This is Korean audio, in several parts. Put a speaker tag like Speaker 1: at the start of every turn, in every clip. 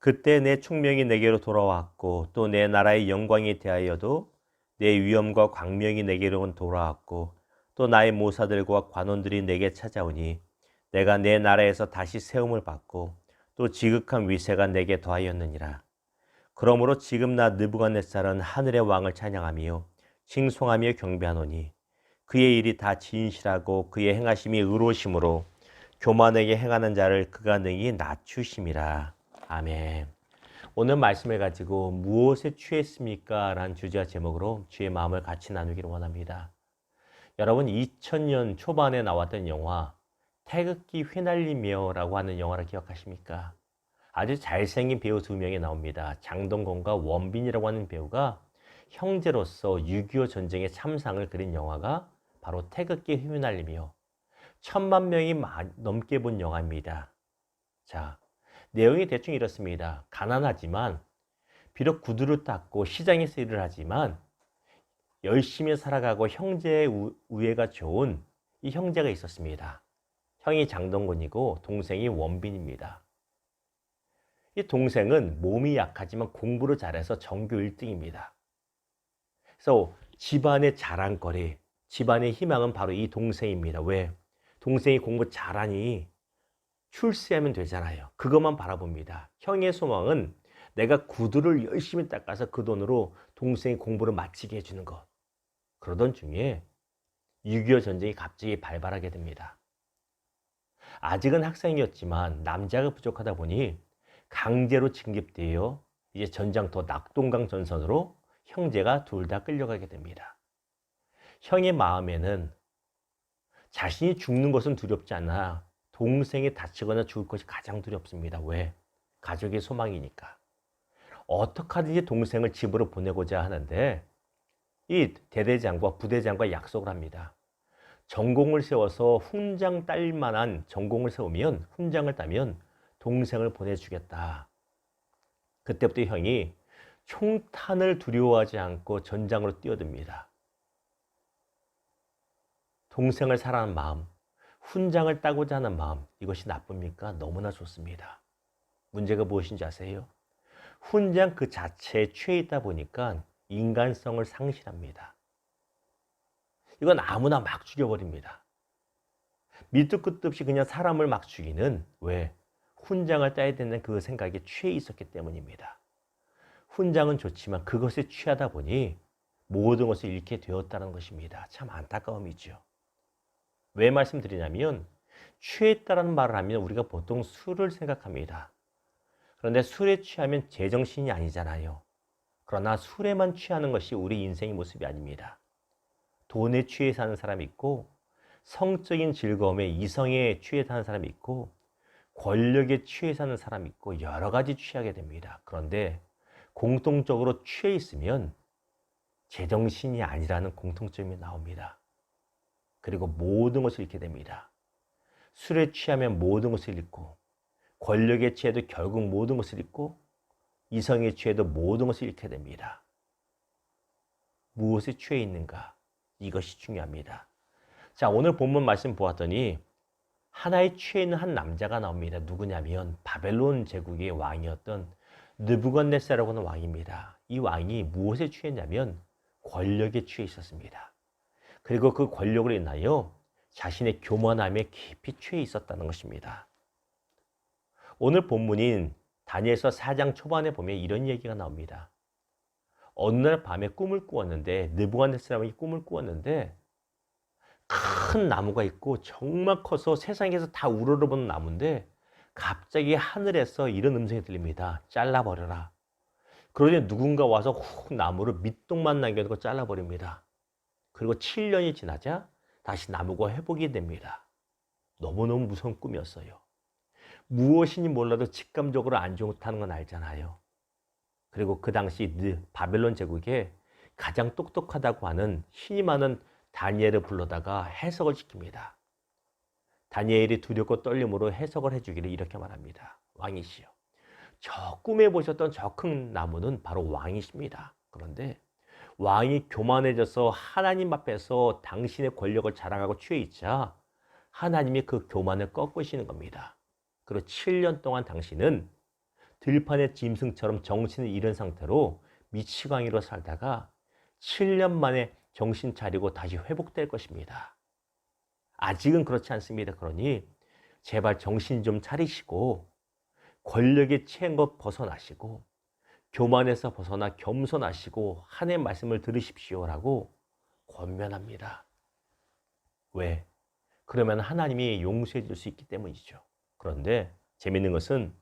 Speaker 1: 그때 내 총명이 내게로 돌아왔고 또 내 나라의 영광에 대하여도 내 위엄과 광명이 내게로 돌아왔고 또 나의 모사들과 관원들이 내게 찾아오니 내가 내 나라에서 다시 세움을 받고 또 지극한 위세가 내게 더하였느니라. 그러므로 지금 나 느부갓네살은 하늘의 왕을 찬양하며 칭송하며 경배하노니 그의 일이 다 진실하고 그의 행하심이 의로우심으로 교만하게 행하는 자를 그가 능히 낮추심이라. 아멘. 오늘 말씀을 가지고 무엇에 취했습니까? 라는 주제와 제목으로 주의 마음을 같이 나누기를 원합니다. 여러분 2000년 초반에 나왔던 영화 태극기 휘날리며 라고 하는 영화를 기억하십니까? 아주 잘생긴 배우 두 명이 나옵니다. 장동건과 원빈이라고 하는 배우가 형제로서 6.25 전쟁의 참상을 그린 영화가 바로 태극기 휘날리며 1000만 명이 넘게 본 영화입니다. 자, 내용이 대충 이렇습니다. 가난하지만 비록 구두를 닦고 시장에서 일을 하지만 열심히 살아가고 형제의 우애가 좋은 이 형제가 있었습니다. 형이 장동건이고 동생이 원빈입니다. 이 동생은 몸이 약하지만 공부를 잘해서 전교 1등입니다. 그래서 집안의 자랑거리, 집안의 희망은 바로 이 동생입니다. 왜? 동생이 공부 잘하니 출세하면 되잖아요. 그것만 바라봅니다. 형의 소망은 내가 구두를 열심히 닦아서 그 돈으로 동생이 공부를 마치게 해주는 것. 그러던 중에 6.25 전쟁이 갑자기 발발하게 됩니다. 아직은 학생이었지만 남자가 부족하다 보니 강제로 징집되어 이제 전장터 낙동강 전선으로 형제가 둘 다 끌려가게 됩니다. 형의 마음에는 자신이 죽는 것은 두렵지 않아 동생이 다치거나 죽을 것이 가장 두렵습니다. 왜? 가족의 소망이니까. 어떻게 하든지 동생을 집으로 보내고자 하는데 이 대대장과 부대장과 약속을 합니다. 전공을 세워서 훈장 딸 만한 전공을 세우면 훈장을 따면 동생을 보내주겠다. 그때부터 형이 총탄을 두려워하지 않고 전장으로 뛰어듭니다. 동생을 사랑하는 마음, 훈장을 따고자 하는 마음, 이것이 나쁩니까? 너무나 좋습니다. 문제가 무엇인지 아세요? 훈장 그 자체에 취해 있다 보니까 인간성을 상실합니다. 이건 아무나 막 죽여버립니다. 밑도 끝도 없이 그냥 사람을 막 죽이는, 왜? 훈장을 따야 되는 그 생각에 취해 있었기 때문입니다. 훈장은 좋지만 그것에 취하다 보니 모든 것을 잃게 되었다는 것입니다. 참 안타까움이죠. 왜 말씀드리냐면 취했다는 말을 하면 우리가 보통 술을 생각합니다. 그런데 술에 취하면 제정신이 아니잖아요. 그러나 술에만 취하는 것이 우리 인생의 모습이 아닙니다. 돈에 취해 사는 사람이 있고 성적인 즐거움에 이성에 취해 사는 사람이 있고 권력에 취해 사는 사람이 있고 여러 가지 취하게 됩니다. 그런데 공통적으로 취해 있으면 제정신이 아니라는 공통점이 나옵니다. 그리고 모든 것을 잃게 됩니다. 술에 취하면 모든 것을 잃고 권력에 취해도 결국 모든 것을 잃고 이성에 취해도 모든 것을 잃게 됩니다. 무엇에 취해 있는가? 이것이 중요합니다. 자, 오늘 본문 말씀 보았더니 하나에 취해 있는 한 남자가 나옵니다. 누구냐면 바벨론 제국의 왕이었던 느부갓네살이라고 하는 왕입니다. 이 왕이 무엇에 취했냐면 권력에 취해 있었습니다. 그리고 그 권력으로 인하여 자신의 교만함에 깊이 취해 있었다는 것입니다. 오늘 본문인 다니엘서 4장 초반에 보면 이런 얘기가 나옵니다. 어느 날 밤에 꿈을 꾸었는데 느부갓네살 왕이 꿈을 꾸었는데 큰 나무가 있고 정말 커서 세상에서 다 우러러보는 나무인데 갑자기 하늘에서 이런 음성이 들립니다. 잘라버려라. 그러니 누군가 와서 훅 나무를 밑동만 남겨두고 잘라버립니다. 그리고 7년이 지나자 다시 나무가 회복이 됩니다. 너무너무 무서운 꿈이었어요. 무엇인지 몰라도 직감적으로 안 좋다는 건 알잖아요. 그리고 그 당시 바벨론 제국에 가장 똑똑하다고 하는 신이 많은 다니엘을 불러다가 해석을 시킵니다. 다니엘이 두렵고 떨림으로 해석을 해주기를 이렇게 말합니다. 왕이시여, 저 꿈에 보셨던 저 큰 나무는 바로 왕이십니다. 그런데 왕이 교만해져서 하나님 앞에서 당신의 권력을 자랑하고 취해 있자 하나님이 그 교만을 꺾으시는 겁니다. 그리고 7년 동안 당신은 들판의 짐승처럼 정신을 잃은 상태로 미치광이로 살다가 7년 만에 정신 차리고 다시 회복될 것입니다. 아직은 그렇지 않습니다. 그러니 제발 정신 좀 차리시고 권력에 취한 것 벗어나시고 교만에서 벗어나 겸손하시고 하나님의 말씀을 들으십시오라고 권면합니다. 왜? 그러면 하나님이 용서해 줄 수 있기 때문이죠. 그런데 재밌는 것은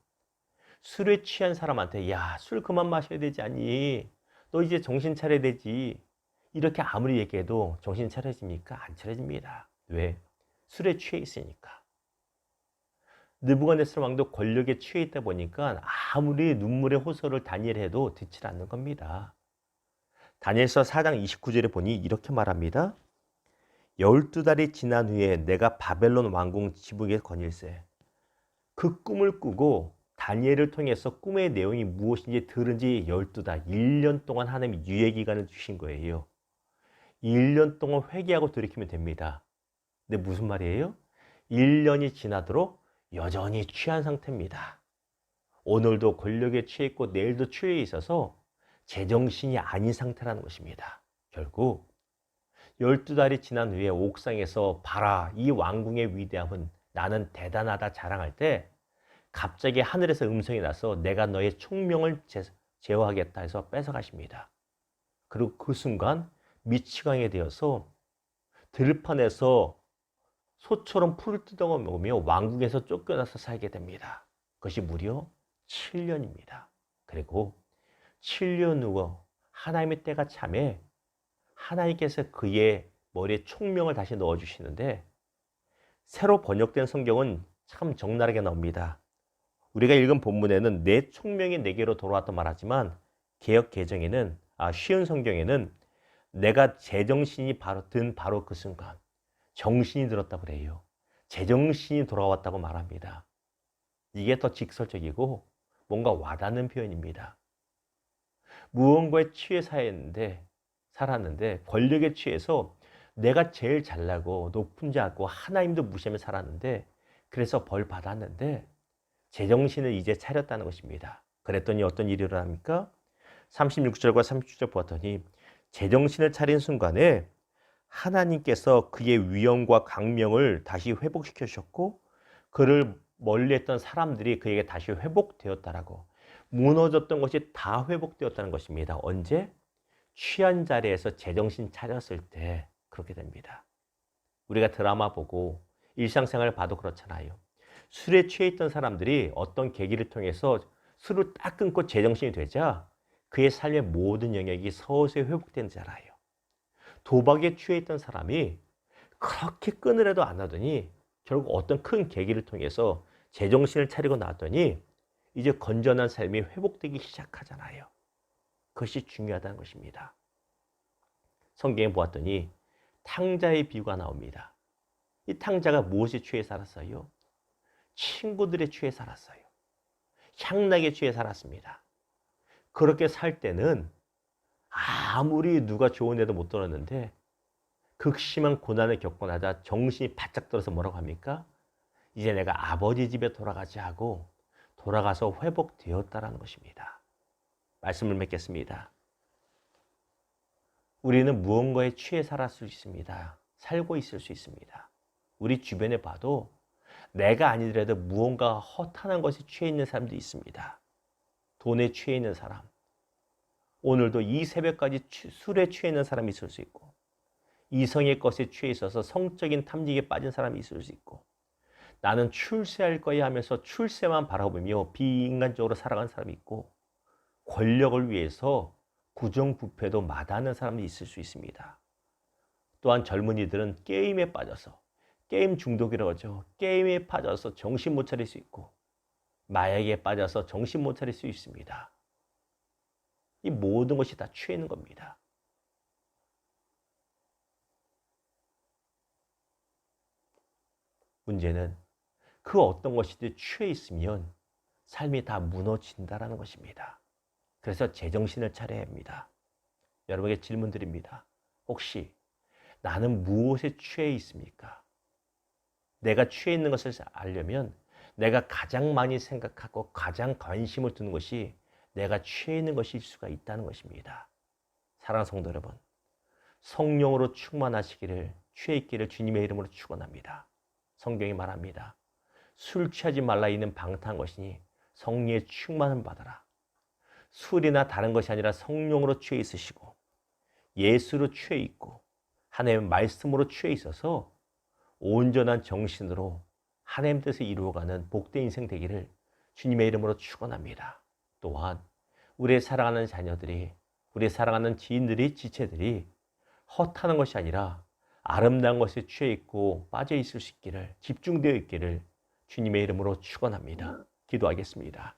Speaker 1: 술에 취한 사람한테 야, 술 그만 마셔야 되지 않니? 너 이제 정신 차려야 되지. 이렇게 아무리 얘기해도 정신 차려집니까? 안 차려집니다. 왜? 술에 취해 있으니까. 느부갓네살 왕도 권력에 취해 있다 보니까 아무리 눈물의 호소를 다니엘해도 듣질 않는 겁니다. 다니엘서 4장 29절에 보니 이렇게 말합니다. 12달이 지난 후에 내가 바벨론 왕궁 지붕에 거닐세. 그 꿈을 꾸고 다니엘을 통해서 꿈의 내용이 무엇인지 들은 지 12달, 1년 동안 하나님이 유예기간을 주신 거예요. 1년 동안 회개하고 돌이키면 됩니다. 근데 무슨 말이에요? 1년이 지나도록 여전히 취한 상태입니다. 오늘도 권력에 취해 있고 내일도 취해 있어서 제정신이 아닌 상태라는 것입니다. 결국 12달이 지난 후에 옥상에서 봐라, 이 왕궁의 위대함은 나는 대단하다 자랑할 때 갑자기 하늘에서 음성이 나서 내가 너의 총명을 제어하겠다 해서 뺏어가십니다. 그리고 그 순간 미치광이 되어서 들판에서 소처럼 풀을 뜯어 먹으며 왕궁에서 쫓겨나서 살게 됩니다. 그것이 무려 7년입니다. 그리고 7년 후 하나님의 때가 참에 하나님께서 그의 머리에 총명을 다시 넣어주시는데 새로 번역된 성경은 참 적나라하게 나옵니다. 우리가 읽은 본문에는 내 총명이 내게로 돌아왔다 말하지만 개역 개정에는 쉬운 성경에는 내가 제정신이 든 바로 그 순간 정신이 들었다고 그래요. 제정신이 돌아왔다고 말합니다. 이게 더 직설적이고 뭔가 와닿는 표현입니다. 무언가에 취해 살았는데 권력에 취해서 내가 제일 잘나고 높은 자고 하나님도 무시하며 살았는데 그래서 벌 받았는데 제정신을 이제 차렸다는 것입니다. 그랬더니 어떤 일이 일어납니까? 36절과 37절 보았더니 제정신을 차린 순간에 하나님께서 그의 위엄과 강명을 다시 회복시켜 주셨고 그를 멀리했던 사람들이 그에게 다시 회복되었다라고 무너졌던 것이 다 회복되었다는 것입니다. 언제? 취한 자리에서 제정신 차렸을 때 그렇게 됩니다. 우리가 드라마 보고 일상생활을 봐도 그렇잖아요. 술에 취해 있던 사람들이 어떤 계기를 통해서 술을 딱 끊고 제정신이 되자 그의 삶의 모든 영역이 서서히 회복되는 줄 알아요. 도박에 취해 있던 사람이 그렇게 끊으려도 안 하더니 결국 어떤 큰 계기를 통해서 제정신을 차리고 나왔더니 이제 건전한 삶이 회복되기 시작하잖아요. 그것이 중요하다는 것입니다. 성경에 보았더니 탕자의 비유가 나옵니다. 이 탕자가 무엇에 취해 살았어요? 친구들에 취해 살았어요. 향락에 취해 살았습니다. 그렇게 살 때는 아무리 누가 조언해도 못 들었는데 극심한 고난을 겪고 나자 정신이 바짝 들어서 뭐라고 합니까? 이제 내가 아버지 집에 돌아가지 하고 돌아가서 회복되었다라는 것입니다. 말씀을 맺겠습니다. 우리는 무언가에 취해 살았을 수 있습니다. 살고 있을 수 있습니다. 우리 주변에 봐도 내가 아니더라도 무언가 허탄한 것에 취해 있는 사람도 있습니다. 돈에 취해 있는 사람. 오늘도 이 새벽까지 술에 취해 있는 사람이 있을 수 있고 이성의 것에 취해 있어서 성적인 탐닉에 빠진 사람이 있을 수 있고 나는 출세할 거야 하면서 출세만 바라보며 비인간적으로 살아가는 사람이 있고 권력을 위해서 구정부패도 마다하는 사람이 있을 수 있습니다. 또한 젊은이들은 게임에 빠져서 게임 중독이라고 하죠. 게임에 빠져서 정신 못 차릴 수 있고 마약에 빠져서 정신 못 차릴 수 있습니다. 이 모든 것이 다 취해 있는 겁니다. 문제는 그 어떤 것이든 취해 있으면 삶이 다 무너진다는 것입니다. 그래서 제정신을 차려야 합니다. 여러분에게 질문 드립니다. 혹시 나는 무엇에 취해 있습니까? 내가 취해 있는 것을 알려면 내가 가장 많이 생각하고 가장 관심을 두는 것이 내가 취해 있는 것일 수가 있다는 것입니다. 사랑하는 성도 여러분, 성령으로 충만하시기를, 취해 있기를 주님의 이름으로 축원합니다. 성경이 말합니다. 술 취하지 말라 있는 방탕한 것이니 성령의 충만을 받아라. 술이나 다른 것이 아니라 성령으로 취해 있으시고 예수로 취해 있고 하나님의 말씀으로 취해 있어서 온전한 정신으로 하나님 뜻을 이루어가는 복된 인생 되기를 주님의 이름으로 축원합니다. 또한 우리의 사랑하는 자녀들이, 우리의 사랑하는 지인들이, 지체들이 헛하는 것이 아니라 아름다운 것에 취해 있고 빠져 있을 수 있기를, 집중되어 있기를 주님의 이름으로 축원합니다. 기도하겠습니다.